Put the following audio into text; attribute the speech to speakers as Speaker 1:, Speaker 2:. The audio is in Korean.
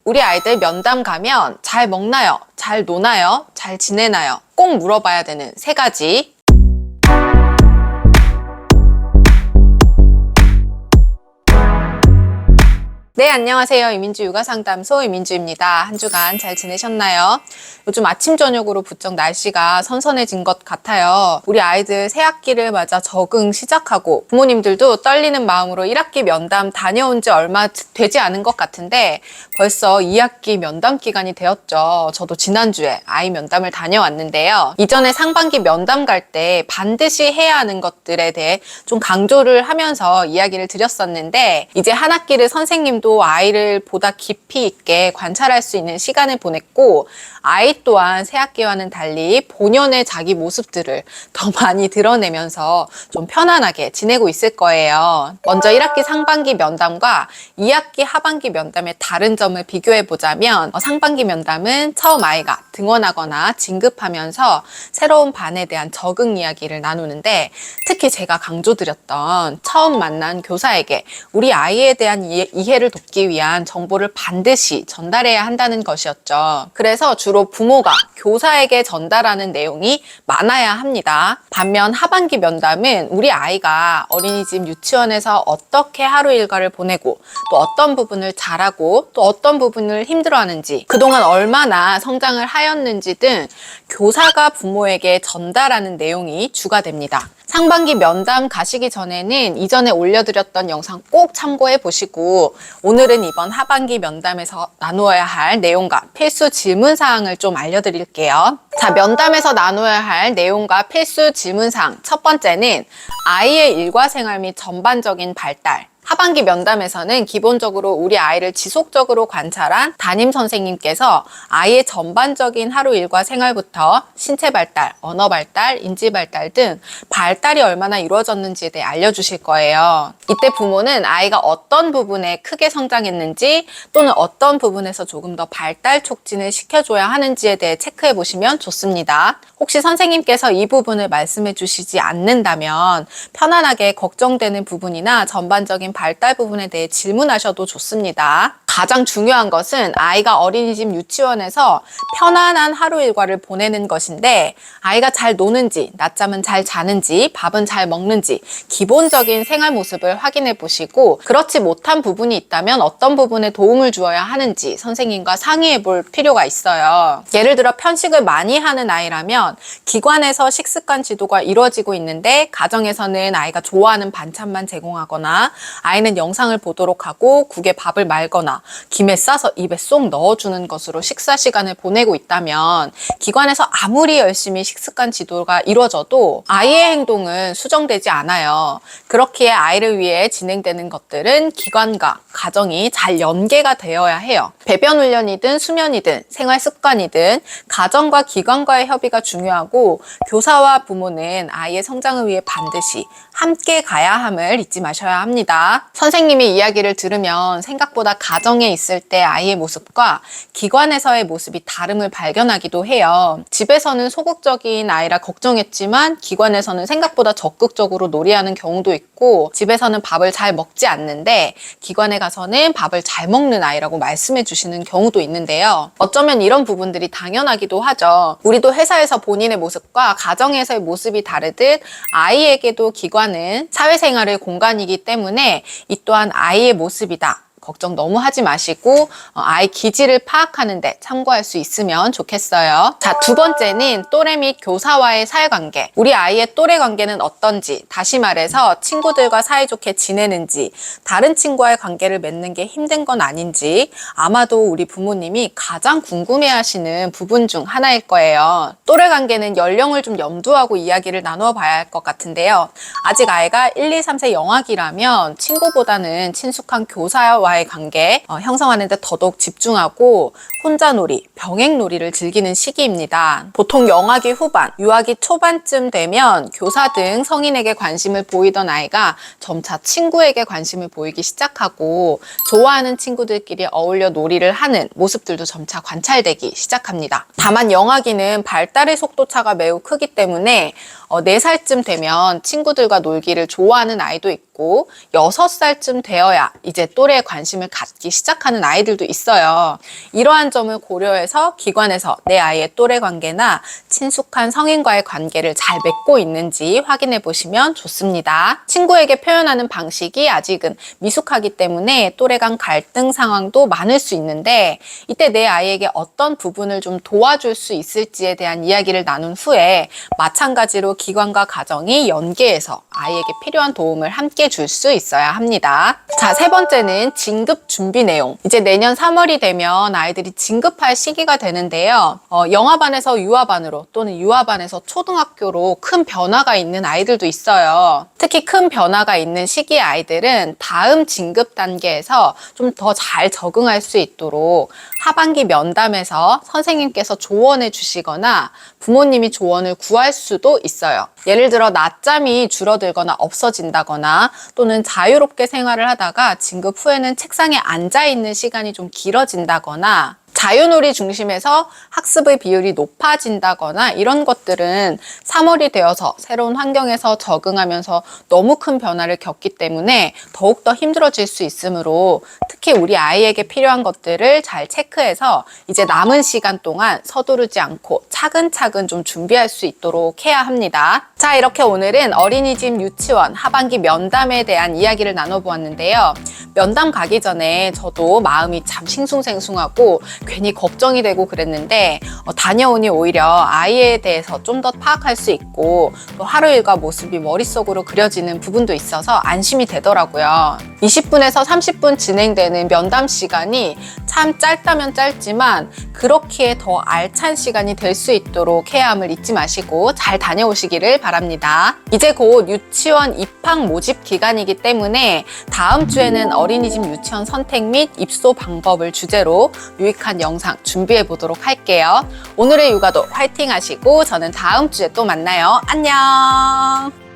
Speaker 1: 우리 아이들 면담 가면 잘 먹나요? 잘 노나요? 잘 지내나요? 꼭 물어봐야 되는 3가지. 네, 안녕하세요. 이민주 육아상담소 이민주입니다. 한 주간 잘 지내셨나요? 요즘 아침 저녁으로 부쩍 날씨가 선선해진 것 같아요. 우리 아이들 새학기를 맞아 적응 시작하고 부모님들도 떨리는 마음으로 1학기 면담 다녀온 지 얼마 되지 않은 것 같은데 벌써 2학기 면담 기간이 되었죠. 저도 지난주에 아이 면담을 다녀왔는데요. 이전에 상반기 면담 갈 때 반드시 해야 하는 것들에 대해 좀 강조를 하면서 이야기를 드렸었는데 이제 한 학기를 선생님도 아이를 보다 깊이 있게 관찰할 수 있는 시간을 보냈고 아이 또한 새학기와는 달리 본연의 자기 모습들을 더 많이 드러내면서 좀 편안하게 지내고 있을 거예요. 먼저 1학기 상반기 면담과 2학기 하반기 면담의 다른 점을 비교해 보자면 상반기 면담은 처음 아이가 등원하거나 진급하면서 새로운 반에 대한 적응 이야기를 나누는데 특히 제가 강조드렸던 처음 만난 교사에게 우리 아이에 대한 이해를 돕기 위한 정보를 반드시 전달해야 한다는 것이었죠. 그래서 주로 부모가 교사에게 전달하는 내용이 많아야 합니다. 반면 하반기 면담은 우리 아이가 어린이집 유치원에서 어떻게 하루 일과를 보내고 또 어떤 부분을 잘하고 또 어떤 부분을 힘들어하는지 그동안 얼마나 성장을 하였는지 등 교사가 부모에게 전달하는 내용이 주가 됩니다. 상반기 면담 가시기 전에는 이전에 올려드렸던 영상 꼭 참고해 보시고 오늘은 이번 하반기 면담에서 나누어야 할 내용과 필수 질문사항을 좀 알려드릴게요. 자, 면담에서 나누어야 할 내용과 필수 질문사항 첫 번째는 아이의 일과생활 및 전반적인 발달. 하반기 면담에서는 기본적으로 우리 아이를 지속적으로 관찰한 담임 선생님께서 아이의 전반적인 하루 일과 생활부터 신체 발달, 언어 발달, 인지 발달 등 발달이 얼마나 이루어졌는지에 대해 알려주실 거예요. 이때 부모는 아이가 어떤 부분에 크게 성장했는지 또는 어떤 부분에서 조금 더 발달 촉진을 시켜줘야 하는지에 대해 체크해 보시면 좋습니다. 혹시 선생님께서 이 부분을 말씀해 주시지 않는다면 편안하게 걱정되는 부분이나 전반적인 발달 부분에 대해 질문하셔도 좋습니다. 가장 중요한 것은 아이가 어린이집 유치원에서 편안한 하루 일과를 보내는 것인데 아이가 잘 노는지, 낮잠은 잘 자는지, 밥은 잘 먹는지 기본적인 생활 모습을 확인해 보시고 그렇지 못한 부분이 있다면 어떤 부분에 도움을 주어야 하는지 선생님과 상의해 볼 필요가 있어요. 예를 들어 편식을 많이 하는 아이라면 기관에서 식습관 지도가 이루어지고 있는데 가정에서는 아이가 좋아하는 반찬만 제공하거나 아이는 영상을 보도록 하고 국에 밥을 말거나 김에 싸서 입에 쏙 넣어주는 것으로 식사 시간을 보내고 있다면 기관에서 아무리 열심히 식습관 지도가 이루어져도 아이의 행동은 수정되지 않아요. 그렇기에 아이를 위해 진행되는 것들은 기관과 가정이 잘 연계가 되어야 해요. 배변 훈련이든 수면이든 생활 습관이든 가정과 기관과의 협의가 중요하고 교사와 부모는 아이의 성장을 위해 반드시 함께 가야 함을 잊지 마셔야 합니다. 선생님의 이야기를 들으면 생각보다 가정에 있을 때 아이의 모습과 기관에서의 모습이 다름을 발견하기도 해요. 집에서는 소극적인 아이라 걱정했지만 기관에서는 생각보다 적극적으로 놀이하는 경우도 있고 집에서는 밥을 잘 먹지 않는데 기관에 가서는 밥을 잘 먹는 아이라고 말씀해 주시는 경우도 있는데요. 어쩌면 이런 부분들이 당연하기도 하죠. 우리도 회사에서 본인의 모습과 가정에서의 모습이 다르듯 아이에게도 기관은 사회생활의 공간이기 때문에 이 또한 아이의 모습이다. 걱정 너무 하지 마시고 아이 기질을 파악하는 데 참고할 수 있으면 좋겠어요. 자, 두 번째는 또래 및 교사와의 사회관계. 우리 아이의 또래 관계는 어떤지, 다시 말해서 친구들과 사이좋게 지내는지, 다른 친구와의 관계를 맺는 게 힘든 건 아닌지 아마도 우리 부모님이 가장 궁금해하시는 부분 중 하나일 거예요. 또래 관계는 연령을 좀 염두하고 이야기를 나누어 봐야 할 것 같은데요. 아직 아이가 1, 2, 3세 영학이라면 친구보다는 친숙한 교사와의 관계 형성하는 데 더더욱 집중하고 혼자놀이, 병행놀이를 즐기는 시기입니다. 보통 영학기 후반, 유아기 초반쯤 되면 교사 등 성인에게 관심을 보이던 아이가 점차 친구에게 관심을 보이기 시작하고 좋아하는 친구들끼리 어울려 놀이를 하는 모습들도 점차 관찰되기 시작합니다. 다만 영아기는 발달의 속도차가 매우 크기 때문에 4살쯤 되면 친구들과 놀기를 좋아하는 아이도 있고 6살쯤 되어야 이제 또래에 관심이 관심을 갖기 시작하는 아이들도 있어요. 이러한 점을 고려해서 기관에서 내 아이의 또래 관계나 친숙한 성인과의 관계를 잘 맺고 있는지 확인해 보시면 좋습니다. 친구에게 표현하는 방식이 아직은 미숙하기 때문에 또래 간 갈등 상황도 많을 수 있는데, 이때 내 아이에게 어떤 부분을 좀 도와줄 수 있을지에 대한 이야기를 나눈 후에 마찬가지로 기관과 가정이 연계해서 아이에게 필요한 도움을 함께 줄 수 있어야 합니다. 자, 세 번째는 진급 준비 내용. 이제 내년 3월이 되면 아이들이 진급할 시기가 되는데요. 영아반에서 유아반으로 또는 유아반에서 초등학교로 큰 변화가 있는 아이들도 있어요. 특히 큰 변화가 있는 시기의 아이들은 다음 진급 단계에서 좀 더 잘 적응할 수 있도록 하반기 면담에서 선생님께서 조언해 주시거나 부모님이 조언을 구할 수도 있어요. 예를 들어 낮잠이 줄어들거나 없어진다거나 또는 자유롭게 생활을 하다가 진급 후에는 책상에 앉아 있는 시간이 좀 길어진다거나 자유놀이 중심에서 학습의 비율이 높아진다거나 이런 것들은 3월이 되어서 새로운 환경에서 적응하면서 너무 큰 변화를 겪기 때문에 더욱더 힘들어질 수 있으므로 특히 우리 아이에게 필요한 것들을 잘 체크해서 이제 남은 시간 동안 서두르지 않고 차근차근 좀 준비할 수 있도록 해야 합니다. 자, 이렇게 오늘은 어린이집 유치원 하반기 면담에 대한 이야기를 나눠보았는데요. 면담 가기 전에 저도 마음이 참 싱숭생숭하고 괜히 걱정이 되고 그랬는데 다녀오니 오히려 아이에 대해서 좀 더 파악할 수 있고 또 하루 일과 모습이 머릿속으로 그려지는 부분도 있어서 안심이 되더라고요. 20분에서 30분 진행되는 면담 시간이 참 짧다면 짧지만 그렇기에 더 알찬 시간이 될 수 있도록 해야 함을 잊지 마시고 잘 다녀오시기를 바랍니다. 이제 곧 유치원 입학 모집 기간이기 때문에 다음 주에는 어린이집 유치원 선택 및 입소 방법을 주제로 유익한 영상 준비해 보도록 할게요. 오늘의 육아도 화이팅 하시고 저는 다음 주에 또 만나요. 안녕.